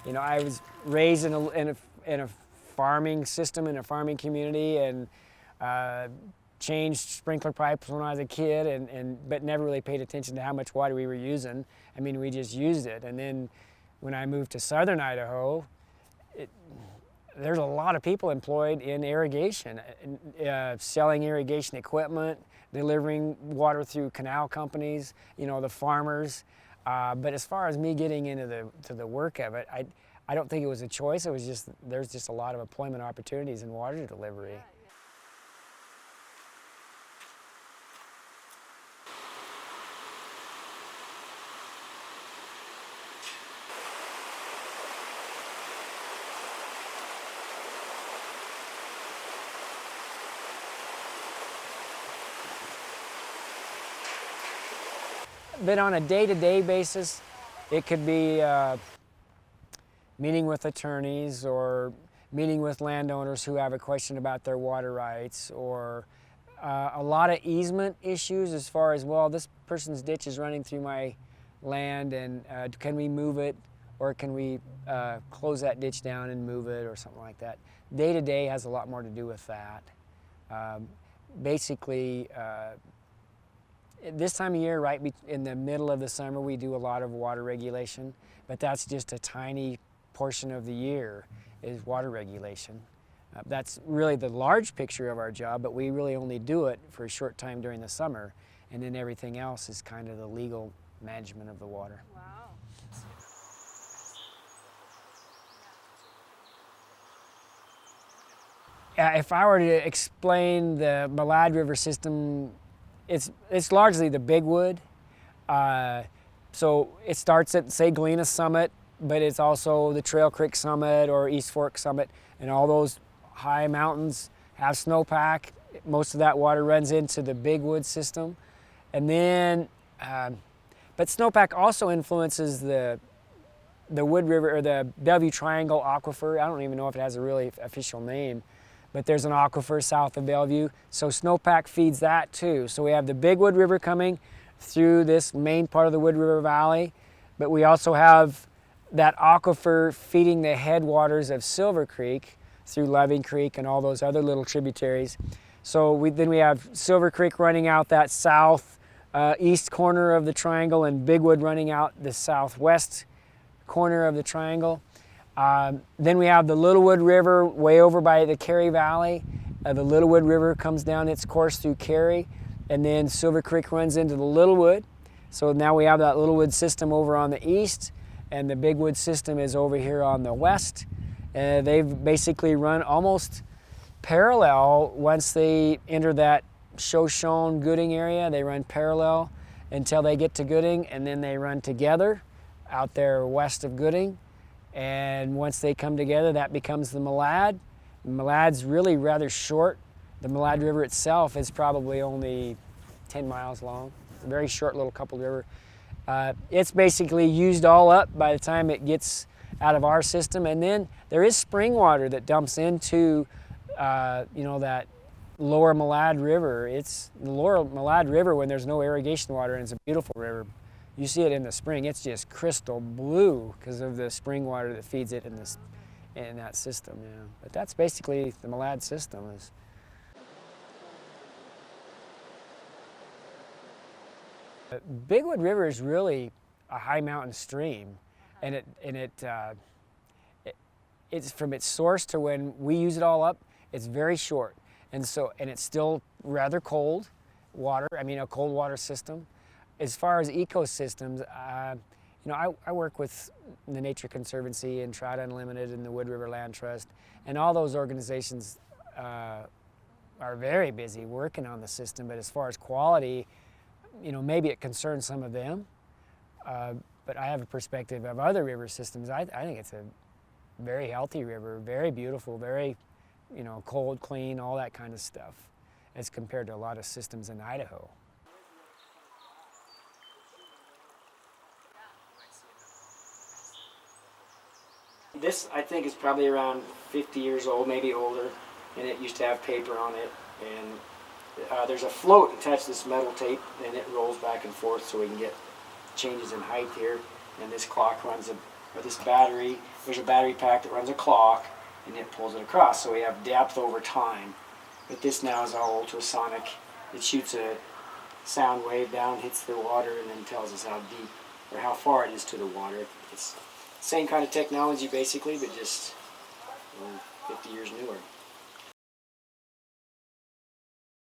You know, I was raised in a farming system, in a farming community, and changed sprinkler pipes when I was a kid, but never really paid attention to how much water we were using. I mean, we just used it. And then when I moved to southern Idaho, there's a lot of people employed in irrigation, selling irrigation equipment, delivering water through canal companies, you know, the farmers. But as far as me getting into the work of it, I don't think it was a choice. It was just, there's just a lot of employment opportunities in water delivery. But on a day-to-day basis, it could be meeting with attorneys or meeting with landowners who have a question about their water rights, or a lot of easement issues as far as, well, this person's ditch is running through my land, and can we move it, or can we close that ditch down and move it, or something like that. Day-to-day has a lot more to do with that. Basically, this time of year, right in the middle of the summer, we do a lot of water regulation, but that's just a tiny portion of the year is water regulation. That's really the large picture of our job, but we really only do it for a short time during the summer, and then everything else is kind of the legal management of the water. Wow. If I were to explain the Malad River system, it's largely the Big Wood. So it starts at, say, Galena Summit, but it's also the Trail Creek Summit or East Fork Summit, and all those high mountains have snowpack. Most of that water runs into the Big Wood system. And then, but snowpack also influences the Wood River, or the Bellevue Triangle Aquifer. I don't even know if it has a really official name, but there's an aquifer south of Bellevue, so snowpack feeds that too. So we have the Big Wood River coming through this main part of the Wood River Valley, but we also have that aquifer feeding the headwaters of Silver Creek through Loving Creek and all those other little tributaries. So then we have Silver Creek running out that south east corner of the triangle, and Big Wood running out the southwest corner of the triangle. Then we have the Littlewood River way over by the Cary Valley. The Littlewood River comes down its course through Cary, and then Silver Creek runs into the Littlewood. So now we have that Littlewood system over on the east, and the Big Wood system is over here on the west. They've basically run almost parallel. Once they enter that Shoshone Gooding area, they run parallel until they get to Gooding, and then they run together out there west of Gooding. And once they come together, that becomes the Malad. The Malad's really rather short. The Malad River itself is probably only 10 miles long. It's a very short little coupled river. It's basically used all up by the time it gets out of our system. And then there is spring water that dumps into, you know, that lower Malad River. It's the lower Malad River when there's no irrigation water, and it's a beautiful river. You see it in the spring, it's just crystal blue because of the spring water that feeds it in that system. Yeah. But that's basically the Malad system. Big Wood River is really a high mountain stream, and it's from its source to when we use it all up, it's very short, and it's still rather cold water. I mean, a cold water system. As far as ecosystems, you know, I work with the Nature Conservancy and Trout Unlimited and the Wood River Land Trust, and all those organizations are very busy working on the system. But as far as quality, you know, maybe it concerns some of them. But I have a perspective of other river systems. I think it's a very healthy river, very beautiful, very, you know, cold, clean, all that kind of stuff, as compared to a lot of systems in Idaho. This, I think, is probably around 50 years old, maybe older, and it used to have paper on it. And there's a float attached to this metal tape, and it rolls back and forth so we can get changes in height here. And this clock runs But this battery, there's a battery pack that runs a clock, and it pulls it across. So we have depth over time. But this now is all ultrasonic. It shoots a sound wave down, hits the water, and then tells us how deep or how far it is to the water. It's the same kind of technology basically, but just 50 years newer.